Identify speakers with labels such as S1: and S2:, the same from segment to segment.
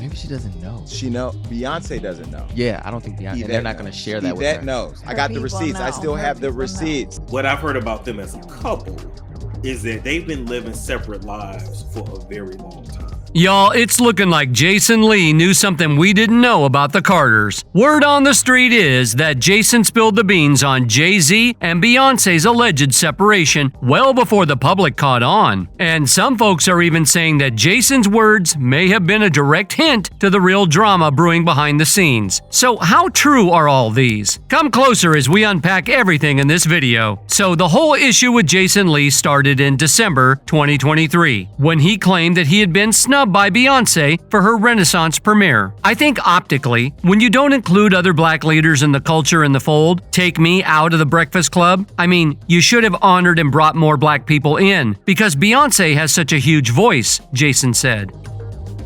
S1: Maybe she doesn't know.
S2: Beyonce doesn't know.
S1: Yeah, I don't think Beyonce. They're not going to share that with her.
S2: Yvette knows. I got the receipts. I still have the receipts.
S3: What I've heard about them as a couple is that they've been living separate lives for a very long time.
S4: Y'all, it's looking like Jason Lee knew something we didn't know about the Carters. Word on the street is that Jason spilled the beans on Jay-Z and Beyonce's alleged separation well before the public caught on. And some folks are even saying that Jason's words may have been a direct hint to the real drama brewing behind the scenes. So how true are all these? Come closer as we unpack everything in this video. So the whole issue with Jason Lee started in December 2023, when he claimed that he had been snubbed by Beyonce for her Renaissance premiere. I think optically, when you don't include other black leaders in the culture in the fold, take me out of the Breakfast Club, I mean, you should have honored and brought more black people in, because Beyonce has such a huge voice, Jason said.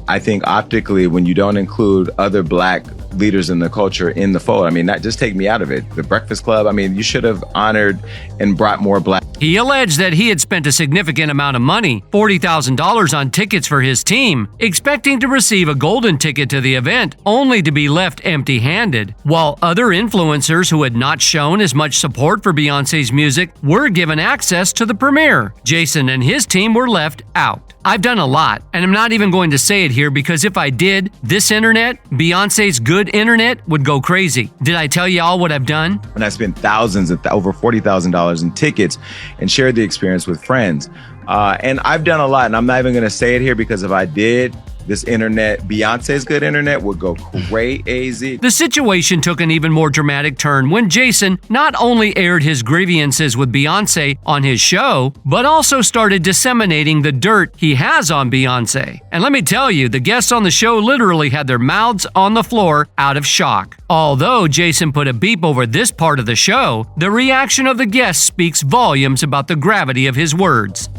S2: I think optically, when you don't include other black leaders in the culture in the fold, I mean, not just take me out of it. The Breakfast Club, I mean, you should have honored and brought more black.
S4: He alleged that he had spent a significant amount of money, $40,000 on tickets for his team, expecting to receive a golden ticket to the event, only to be left empty-handed, while other influencers who had not shown as much support for Beyonce's music were given access to the premiere. Jason and his team were left out. I've done a lot, and I'm not even going to say it here because if I did, this internet, Beyonce's good internet, would go crazy. Did I tell y'all what I've done?
S2: And I spent thousands, over $40,000 in tickets and shared the experience with friends. And I've done a lot, and I'm not even going to say it here because if I did, this internet, Beyonce's good internet, would go crazy.
S4: The situation took an even more dramatic turn when Jason not only aired his grievances with Beyonce on his show, but also started disseminating the dirt he has on Beyonce. And let me tell you, the guests on the show literally had their mouths on the floor out of shock. Although Jason put a beep over this part of the show, the reaction of the guests speaks volumes about the gravity of his words.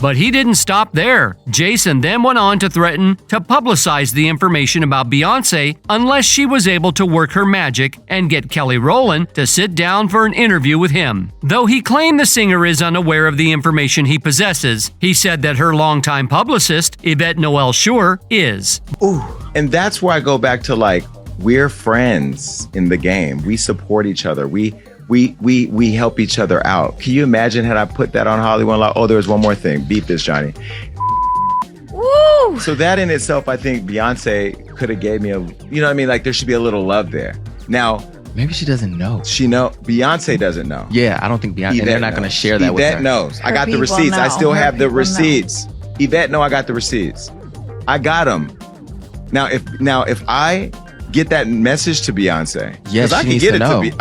S4: But he didn't stop there. Jason then went on to threaten to publicize the information about Beyonce unless she was able to work her magic and get Kelly Rowland to sit down for an interview with him. Though he claimed the singer is unaware of the information he possesses, he said that her longtime publicist, Yvette Noel Schur, is.
S2: Ooh, and that's where I go back to we're friends in the game. We support each other. We help each other out. Can you imagine had I put that on Hollywood? Oh, there was one more thing. Beat this, Johnny.
S5: Woo!
S2: So that in itself, I think Beyonce could have gave me there should be a little love there. Now,
S1: Maybe she doesn't know.
S2: Beyonce doesn't know.
S1: Yeah, I don't think Beyonce. And they're not going to share that with her.
S2: Yvette knows. I got the receipts. I still have the receipts. Yvette, I got the receipts. I got them. Now, if I get that message to Beyonce,
S1: yes,
S2: I
S1: she
S2: could
S1: needs
S2: get
S1: to
S2: it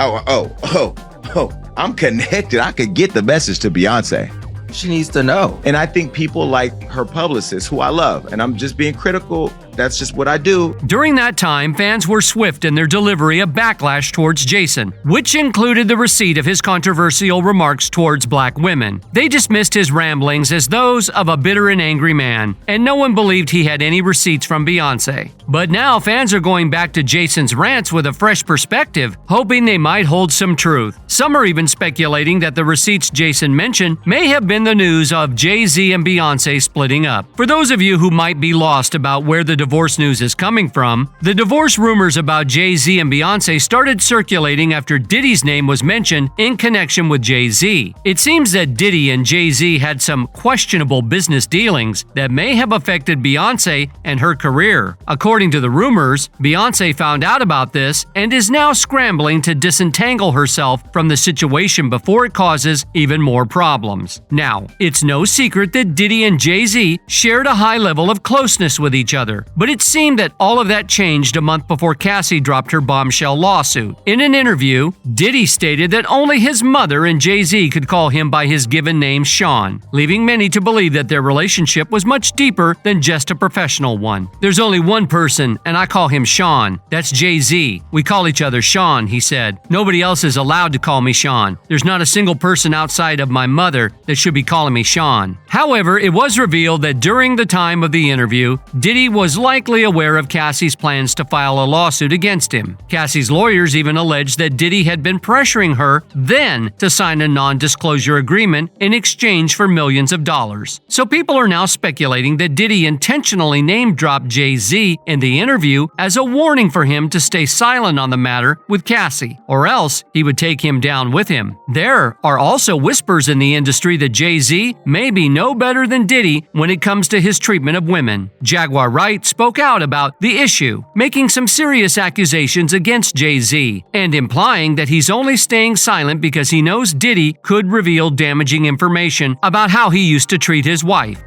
S1: know.
S2: I'm connected. I could get the message to Beyonce.
S1: She needs to know.
S2: And I think people like her publicist, who I love, and I'm just being critical. That's just what I do.
S4: During that time, fans were swift in their delivery of backlash towards Jason, which included the receipt of his controversial remarks towards black women. They dismissed his ramblings as those of a bitter and angry man, and no one believed he had any receipts from Beyonce. But now fans are going back to Jason's rants with a fresh perspective, hoping they might hold some truth. Some are even speculating that the receipts Jason mentioned may have been the news of Jay-Z and Beyonce splitting up. For those of you who might be lost about where the divorce news is coming from, the divorce rumors about Jay-Z and Beyonce started circulating after Diddy's name was mentioned in connection with Jay-Z. It seems that Diddy and Jay-Z had some questionable business dealings that may have affected Beyonce and her career. According to the rumors, Beyonce found out about this and is now scrambling to disentangle herself from the situation before it causes even more problems. Now, it's no secret that Diddy and Jay-Z shared a high level of closeness with each other, but it seemed that all of that changed a month before Cassie dropped her bombshell lawsuit. In an interview, Diddy stated that only his mother and Jay-Z could call him by his given name Sean, leaving many to believe that their relationship was much deeper than just a professional one. There's only one person, and I call him Sean. That's Jay-Z. We call each other Sean, he said. Nobody else is allowed to call me Sean. There's not a single person outside of my mother that should be calling me Sean. However, it was revealed that during the time of the interview, Diddy was likely aware of Cassie's plans to file a lawsuit against him. Cassie's lawyers even alleged that Diddy had been pressuring her then to sign a non-disclosure agreement in exchange for millions of dollars. So people are now speculating that Diddy intentionally name-dropped Jay-Z in the interview as a warning for him to stay silent on the matter with Cassie, or else he would take him down with him. There are also whispers in the industry that Jay-Z may be no better than Diddy when it comes to his treatment of women. Jaguar Wright spoke out about the issue, making some serious accusations against Jay-Z and implying that he's only staying silent because he knows Diddy could reveal damaging information about how he used to treat his wife.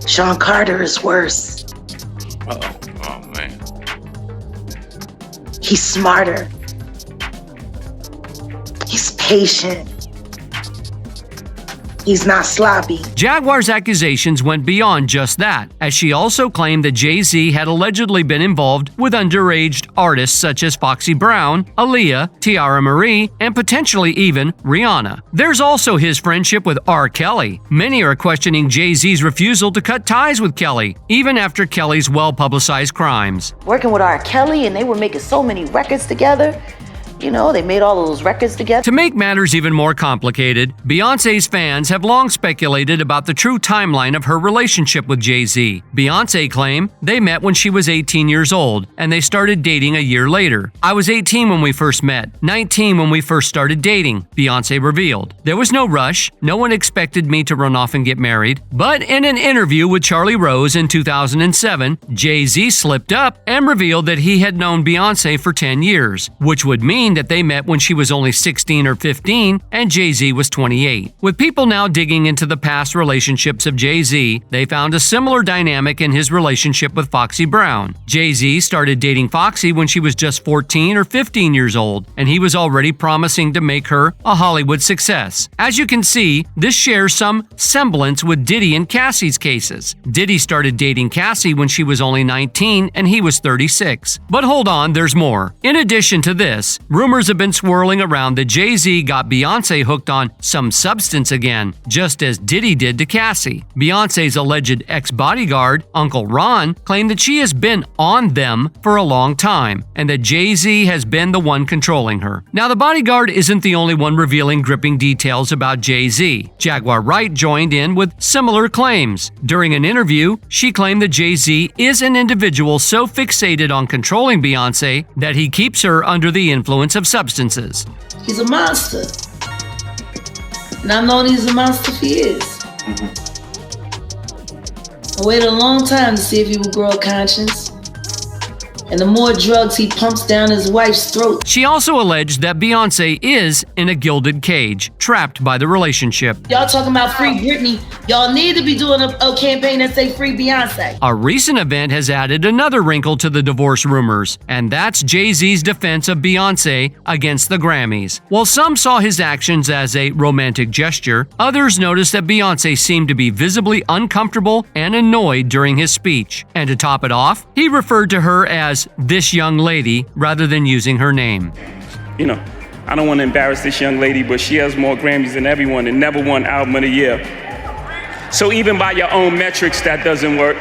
S5: Sean Carter is worse.
S6: Uh-oh. Oh, man.
S5: He's smarter. He's patient. He's not sloppy.
S4: Jaguar's accusations went beyond just that, as she also claimed that Jay-Z had allegedly been involved with underage artists such as Foxy Brown, Aaliyah, Tiara Marie, and potentially even Rihanna. There's also his friendship with R. Kelly. Many are questioning Jay-Z's refusal to cut ties with Kelly, even after Kelly's well-publicized crimes.
S5: Working with R. Kelly, and they were making so many records together. You know, they made all of those records together.
S4: To make matters even more complicated, Beyoncé's fans have long speculated about the true timeline of her relationship with Jay-Z. Beyoncé claimed they met when she was 18 years old, and they started dating a year later. "I was 18 when we first met, 19 when we first started dating," Beyoncé revealed. "There was no rush. No one expected me to run off and get married." But in an interview with Charlie Rose in 2007, Jay-Z slipped up and revealed that he had known Beyoncé for 10 years, which would mean that they met when she was only 16 or 15 and Jay-Z was 28. With people now digging into the past relationships of Jay-Z, they found a similar dynamic in his relationship with Foxy Brown. Jay-Z started dating Foxy when she was just 14 or 15 years old, and he was already promising to make her a Hollywood success. As you can see, this shares some semblance with Diddy and Cassie's cases. Diddy started dating Cassie when she was only 19 and he was 36. But hold on, there's more. In addition to this, rumors have been swirling around that Jay-Z got Beyoncé hooked on some substance again, just as Diddy did to Cassie. Beyoncé's alleged ex-bodyguard, Uncle Ron, claimed that she has been on them for a long time, and that Jay-Z has been the one controlling her. Now, the bodyguard isn't the only one revealing gripping details about Jay-Z. Jaguar Wright joined in with similar claims. During an interview, she claimed that Jay-Z is an individual so fixated on controlling Beyoncé that he keeps her under the influence of substances.
S7: He's a monster. And I've known he's a monster for years. I waited a long time to see if he would grow a conscience. And the more drugs he pumps down his wife's throat.
S4: She also alleged that Beyoncé is in a gilded cage, trapped by the relationship.
S7: Y'all talking about free Britney. Y'all need to be doing a campaign that say free Beyonce.
S4: A recent event has added another wrinkle to the divorce rumors, and that's Jay-Z's defense of Beyoncé against the Grammys. While some saw his actions as a romantic gesture, others noticed that Beyoncé seemed to be visibly uncomfortable and annoyed during his speech. And to top it off, he referred to her as this young lady rather than using her name.
S8: You know, I don't want to embarrass this young lady, but she has more Grammys than everyone and never won Album of the Year. So even by your own metrics, that doesn't work.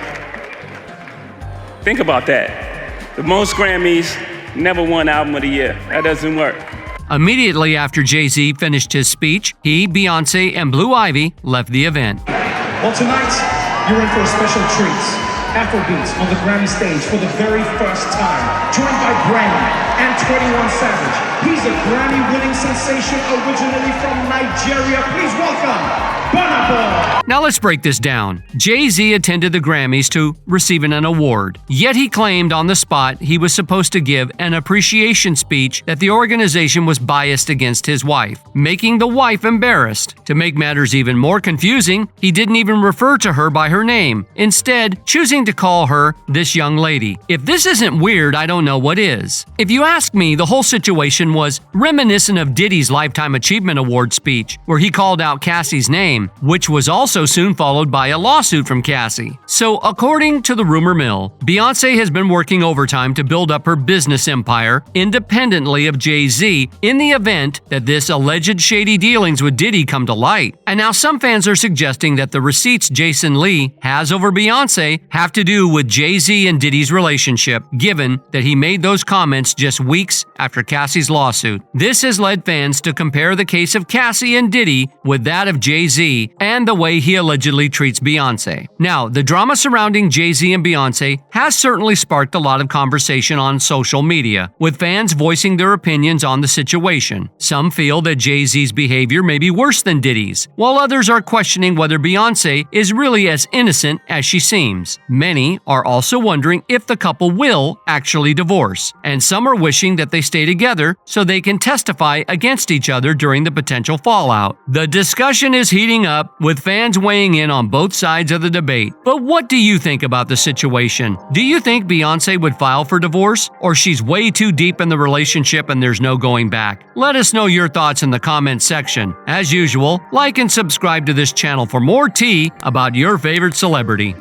S8: Think about that. The most Grammys, never won Album of the Year. That doesn't work.
S4: Immediately after Jay-Z finished his speech, he, Beyoncé, and Blue Ivy left the event.
S9: Well, tonight, you're in for a special treat. Afrobeats on the Grammy stage for the very first time, joined by Brandy and 21 Savage. He's a Grammy-winning sensation originally from Nigeria. Please welcome Burna Boy.
S4: Now let's break this down. Jay-Z attended the Grammys to receive an award, yet he claimed on the spot he was supposed to give an appreciation speech that the organization was biased against his wife, making the wife embarrassed. To make matters even more confusing, he didn't even refer to her by her name, instead choosing to call her this young lady. If this isn't weird, I don't know what is. If you you ask me, the whole situation was reminiscent of Diddy's Lifetime Achievement Award speech, where he called out Cassie's name, which was also soon followed by a lawsuit from Cassie. So, according to the rumor mill, Beyonce has been working overtime to build up her business empire independently of Jay-Z in the event that this alleged shady dealings with Diddy come to light. And now some fans are suggesting that the receipts Jason Lee has over Beyonce have to do with Jay-Z and Diddy's relationship, given that he made those comments just weeks after Cassie's lawsuit. This has led fans to compare the case of Cassie and Diddy with that of Jay-Z and the way he allegedly treats Beyonce. Now, the drama surrounding Jay-Z and Beyonce has certainly sparked a lot of conversation on social media, with fans voicing their opinions on the situation. Some feel that Jay-Z's behavior may be worse than Diddy's, while others are questioning whether Beyonce is really as innocent as she seems. Many are also wondering if the couple will actually divorce, and some are wishing that they stay together so they can testify against each other during the potential fallout. The discussion is heating up, with fans weighing in on both sides of the debate. But what do you think about the situation? Do you think Beyonce would file for divorce, or she's way too deep in the relationship and there's no going back? Let us know your thoughts in the comments section. As usual, like and subscribe to this channel for more tea about your favorite celebrity.